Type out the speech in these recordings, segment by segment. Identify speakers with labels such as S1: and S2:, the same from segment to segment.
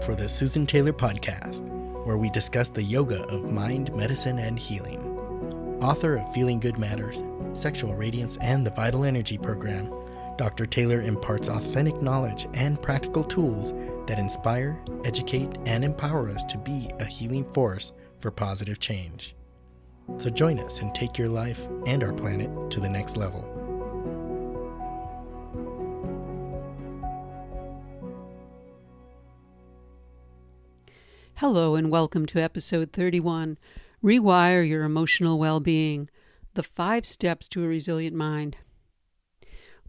S1: for the Susan Taylor Podcast, where we discuss the yoga of mind, medicine, and healing. Author of Feeling Good Matters, Sexual Radiance, and the Vital Energy Program, Dr. Taylor imparts authentic knowledge and practical tools that inspire, educate, and empower us to be a healing force for positive change. So join us and take your life and our planet to the next level.
S2: Hello and welcome to episode 31, Rewire Your Emotional Wellbeing, the 5 Steps to a Resilient Mind.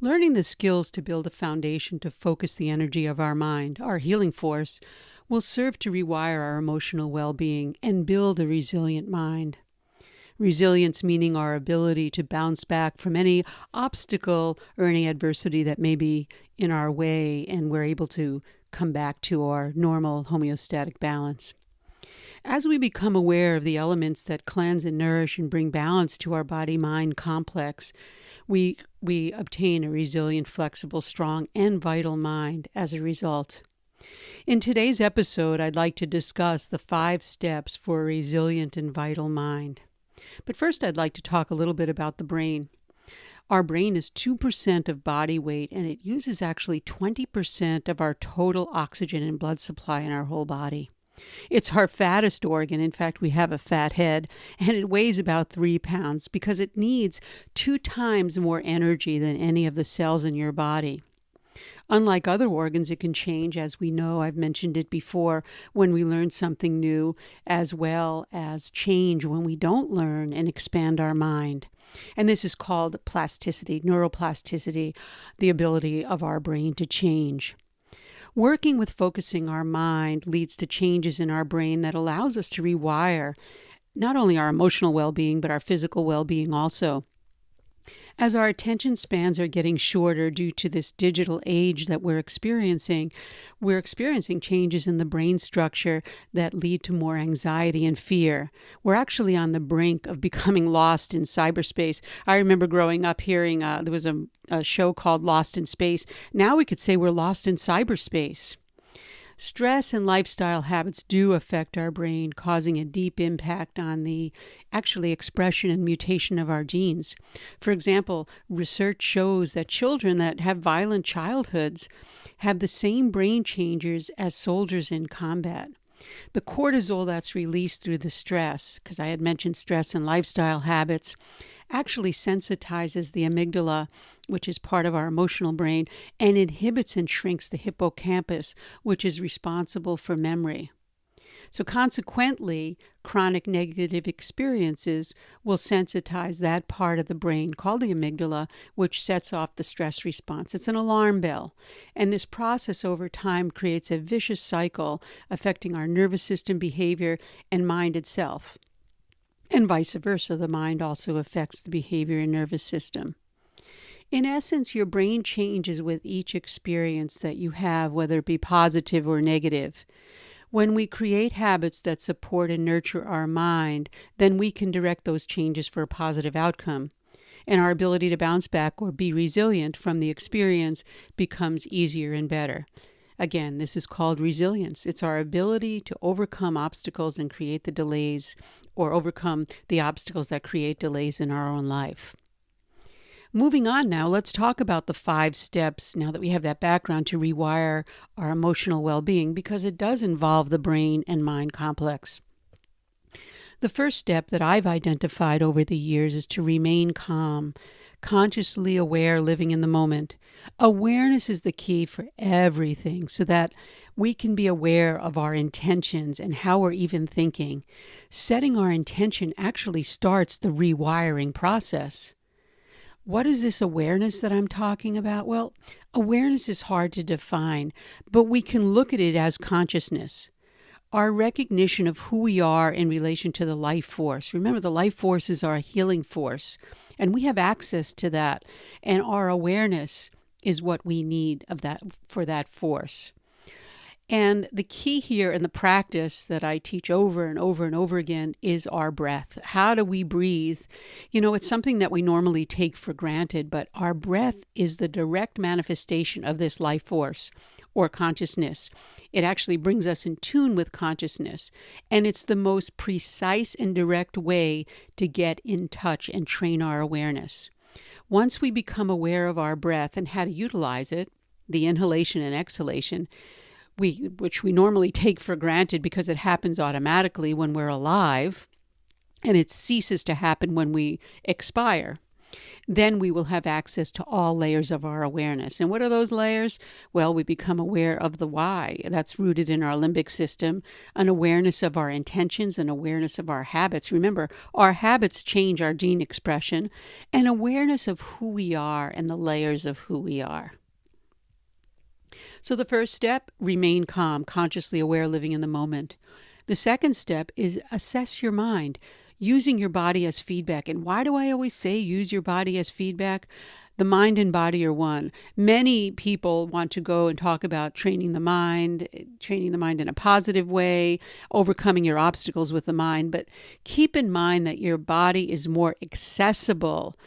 S2: Learning the skills to build a foundation to focus the energy of our mind, our healing force, will serve to rewire our emotional well-being and build a resilient mind. Resilience meaning our ability to bounce back from any obstacle or any adversity that may be in our way, and we're able to come back to our normal homeostatic balance. As we become aware of the elements that cleanse and nourish and bring balance to our body-mind complex, we obtain a resilient, flexible, strong, and vital mind as a result. In today's episode, I'd like to discuss the 5 steps for a resilient and vital mind. But first, I'd like to talk a little bit about the brain. Our brain is 2% of body weight, and it uses actually 20% of our total oxygen and blood supply in our whole body. It's our fattest organ. In fact, we have a fat head, and it weighs about 3 pounds because it needs 2 times more energy than any of the cells in your body. Unlike other organs, it can change, as we know, I've mentioned it before, when we learn something new, as well as change when we don't learn and expand our mind. And this is called plasticity, neuroplasticity, the ability of our brain to change. Working with focusing our mind leads to changes in our brain that allows us to rewire not only our emotional well-being, but our physical well-being also. As our attention spans are getting shorter due to this digital age that we're experiencing changes in the brain structure that lead to more anxiety and fear. We're actually on the brink of becoming lost in cyberspace. I remember growing up hearing there was a show called Lost in Space. Now we could say we're lost in cyberspace. Stress and lifestyle habits do affect our brain, causing a deep impact on the actually expression and mutation of our genes. For example, research shows that children that have violent childhoods have the same brain changes as soldiers in combat. The cortisol that's released through the stress, because I had mentioned stress and lifestyle habits, actually sensitizes the amygdala, which is part of our emotional brain, and inhibits and shrinks the hippocampus, which is responsible for memory. So consequently, chronic negative experiences will sensitize that part of the brain called the amygdala, which sets off the stress response. It's an alarm bell. And this process over time creates a vicious cycle affecting our nervous system behavior and mind itself. And vice versa, the mind also affects the behavior and nervous system. In essence, your brain changes with each experience that you have, whether it be positive or negative. When we create habits that support and nurture our mind, then we can direct those changes for a positive outcome. And our ability to bounce back or be resilient from the experience becomes easier and better. Again, this is called resilience. It's our ability to overcome obstacles and create the delays, or overcome the obstacles that create delays in our own life. Moving on now, let's talk about the 5 steps, now that we have that background, to rewire our emotional well-being, because it does involve the brain and mind complex. The first step that I've identified over the years is to remain calm, consciously aware, living in the moment. Awareness is the key for everything, so that we can be aware of our intentions and how we're even thinking. Setting our intention actually starts the rewiring process. What is this awareness that I'm talking about? Well, awareness is hard to define, but we can look at it as consciousness. Our recognition of who we are in relation to the life force. Remember, the life force is our healing force, and we have access to that, and our awareness is what we need of that for that force. And the key here in the practice that I teach over and over and over again is our breath. How do we breathe? You know, it's something that we normally take for granted, but our breath is the direct manifestation of this life force. or consciousness. It actually brings us in tune with consciousness. And it's the most precise and direct way to get in touch and train our awareness. Once we become aware of our breath and how to utilize it, the inhalation and exhalation, which we normally take for granted because it happens automatically when we're alive, and it ceases to happen when we expire, then we will have access to all layers of our awareness. And what are those layers? Well, we become aware of the why. That's rooted in our limbic system, an awareness of our intentions, an awareness of our habits. Remember, our habits change our gene expression, and awareness of who we are and the layers of who we are. So the first step, remain calm, consciously aware, living in the moment. The second step is assess your mind, using your body as feedback. And why do I always say use your body as feedback? The mind and body are one. Many people want to go and talk about training the mind in a positive way, overcoming your obstacles with the mind. But keep in mind that your body is more accessible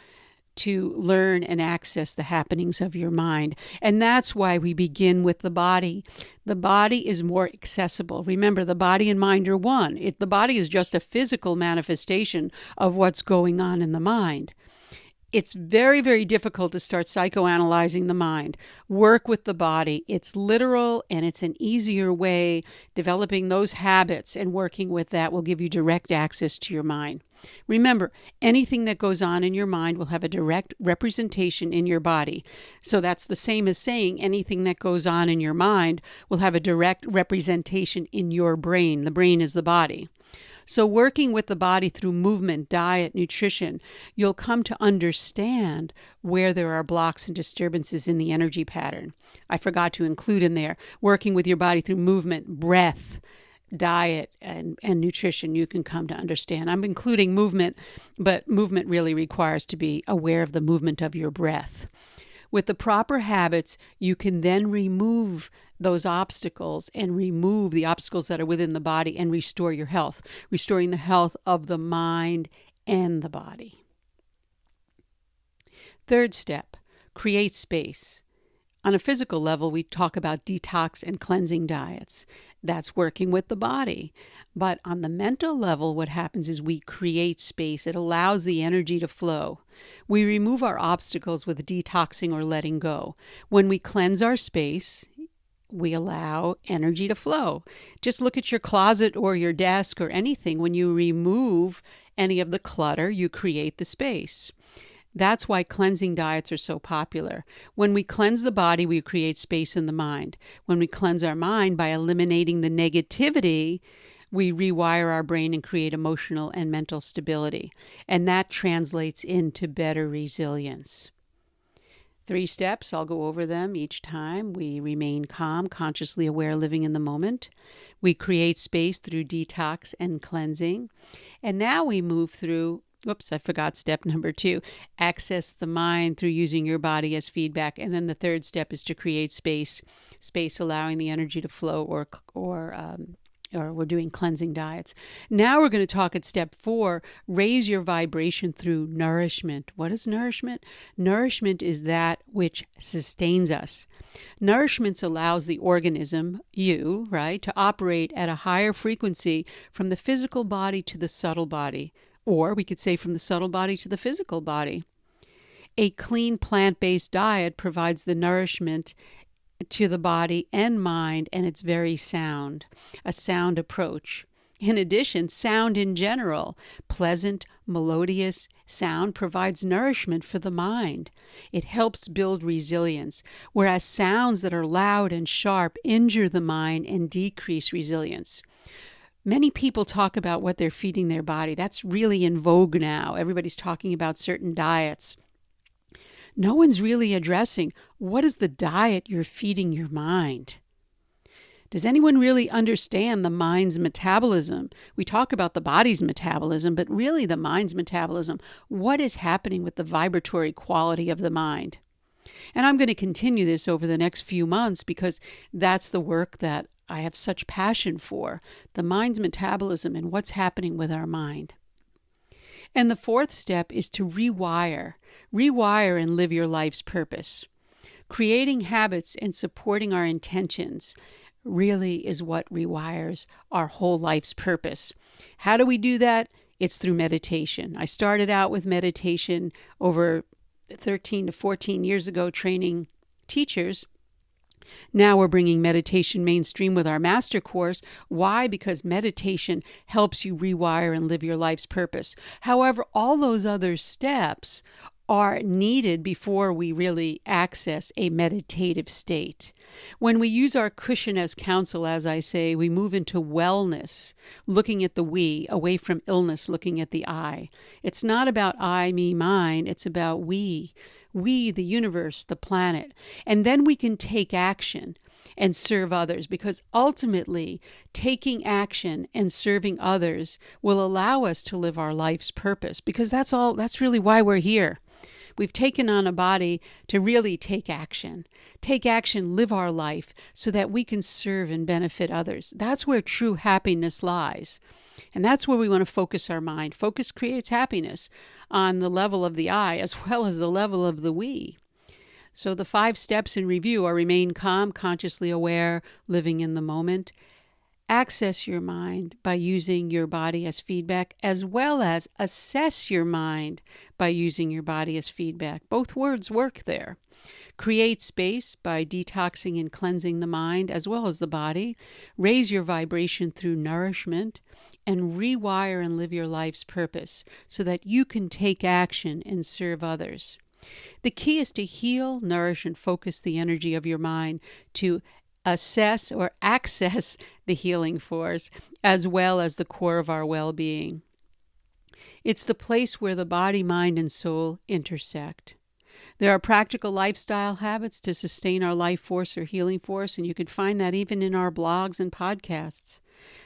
S2: to learn and access the happenings of your mind. And that's why we begin with the body. The body is more accessible. Remember, the body and mind are one. The body is just a physical manifestation of what's going on in the mind. It's very, very difficult to start psychoanalyzing the mind. Work with the body. It's literal, and it's an easier way. Developing those habits and working with that will give you direct access to your mind. Remember, anything that goes on in your mind will have a direct representation in your body. So that's the same as saying anything that goes on in your mind will have a direct representation in your brain. The brain is the body. So working with the body through movement, diet, nutrition, you'll come to understand where there are blocks and disturbances in the energy pattern. I forgot to include in there, working with your body through movement, breath, diet, and nutrition, you can come to understand. I'm including movement, but movement really requires to be aware of the movement of your breath. With the proper habits, you can then remove those obstacles and remove the obstacles that are within the body and restore your health, restoring the health of the mind and the body. Third step, create space. On a physical level, we talk about detox and cleansing diets. That's working with the body. But on the mental level, what happens is we create space. It allows the energy to flow. We remove our obstacles with detoxing or letting go. When we cleanse our space, we allow energy to flow. Just look at your closet or your desk or anything. When you remove any of the clutter, you create the space. That's why cleansing diets are so popular. When we cleanse the body, we create space in the mind. When we cleanse our mind by eliminating the negativity, we rewire our brain and create emotional and mental stability. And that translates into better resilience. 3 steps, I'll go over them each time. We remain calm, consciously aware, living in the moment. We create space through detox and cleansing. And now we move through I forgot step number 2. Access the mind through using your body as feedback. And then the third step is to create space allowing the energy to flow, or we're doing cleansing diets. Now we're going to talk at step 4, raise your vibration through nourishment. What is nourishment? Nourishment is that which sustains us. Nourishment allows the organism, you, right, to operate at a higher frequency from the physical body to the subtle body. Or we could say from the subtle body to the physical body. A clean plant-based diet provides the nourishment to the body and mind, and it's very sound, a sound approach. In addition, sound in general, pleasant, melodious sound provides nourishment for the mind. It helps build resilience, whereas sounds that are loud and sharp injure the mind and decrease resilience. Many people talk about what they're feeding their body. That's really in vogue now. Everybody's talking about certain diets. No one's really addressing what is the diet you're feeding your mind. Does anyone really understand the mind's metabolism? We talk about the body's metabolism, but really the mind's metabolism. What is happening with the vibratory quality of the mind? And I'm going to continue this over the next few months because that's the work that I have such passion for, the mind's metabolism and what's happening with our mind. And the 4th step is to rewire and live your life's purpose. Creating habits and supporting our intentions really is what rewires our whole life's purpose. How do we do that? It's through meditation. I started out with meditation over 13 to 14 years ago, training teachers. Now we're bringing meditation mainstream with our master course. Why? Because meditation helps you rewire and live your life's purpose. However, all those other steps are needed before we really access a meditative state. When we use our cushion as counsel, as I say, we move into wellness, looking at the we, away from illness, looking at the I. It's not about I, me, mine. It's about we, the universe, the planet. And then we can take action and serve others, because ultimately taking action and serving others will allow us to live our life's purpose, because that's really why we're here. We've taken on a body to really take action, live our life so that we can serve and benefit others. That's where true happiness lies. And that's where we want to focus our mind. Focus creates happiness on the level of the I as well as the level of the we. So the 5 steps in review are: remain calm, consciously aware, living in the moment. Access your mind by using your body as feedback, as well as assess your mind by using your body as feedback. Both words work there. Create space by detoxing and cleansing the mind as well as the body. Raise your vibration through nourishment, and rewire and live your life's purpose so that you can take action and serve others. The key is to heal, nourish, and focus the energy of your mind to assess or access the healing force as well as the core of our well-being. It's the place where the body, mind, and soul intersect. There are practical lifestyle habits to sustain our life force or healing force, and you can find that even in our blogs and podcasts.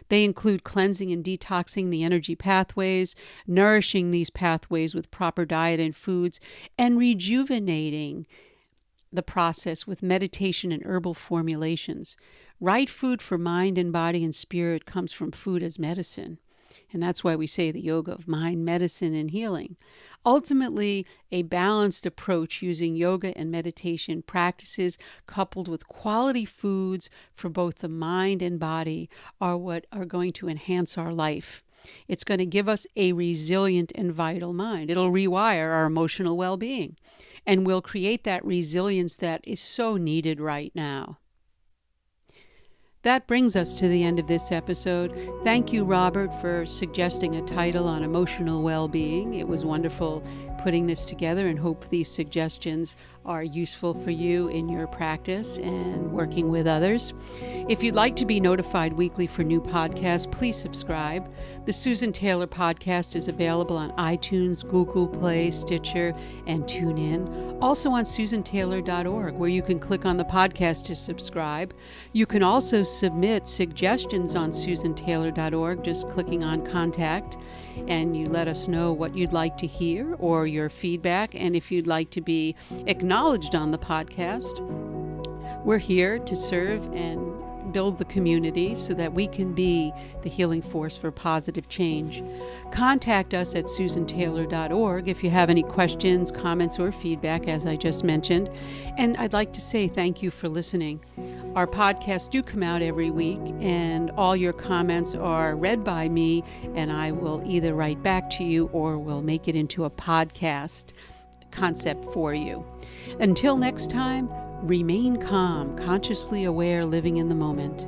S2: They include cleansing and detoxing the energy pathways, nourishing these pathways with proper diet and foods, and rejuvenating the process with meditation and herbal formulations. Right food for mind and body and spirit comes from food as medicine. And that's why we say the yoga of mind, medicine, and healing. Ultimately, a balanced approach using yoga and meditation practices coupled with quality foods for both the mind and body are what are going to enhance our life. It's going to give us a resilient and vital mind. It'll rewire our emotional well-being and will create that resilience that is so needed right now. That brings us to the end of this episode. Thank you, Robert, for suggesting a title on emotional well-being. It was wonderful putting this together, and hope these suggestions are useful for you in your practice and working with others. If you'd like to be notified weekly for new podcasts, please subscribe. The Susan Taylor Podcast is available on iTunes, Google Play, Stitcher, and TuneIn. Also on susantaylor.org, where you can click on the podcast to subscribe. You can also submit suggestions on susantaylor.org, just clicking on Contact, and you let us know what you'd like to hear or your feedback. And if you'd like to be acknowledged on the podcast, we're here to serve and build the community so that we can be the healing force for positive change. Contact us at susantaylor.org if you have any questions, comments, or feedback, as I just mentioned. And I'd like to say thank you for listening. Our podcasts do come out every week, and all your comments are read by me, and I will either write back to you or will make it into a podcast concept for you. Until next time, remain calm, consciously aware, living in the moment.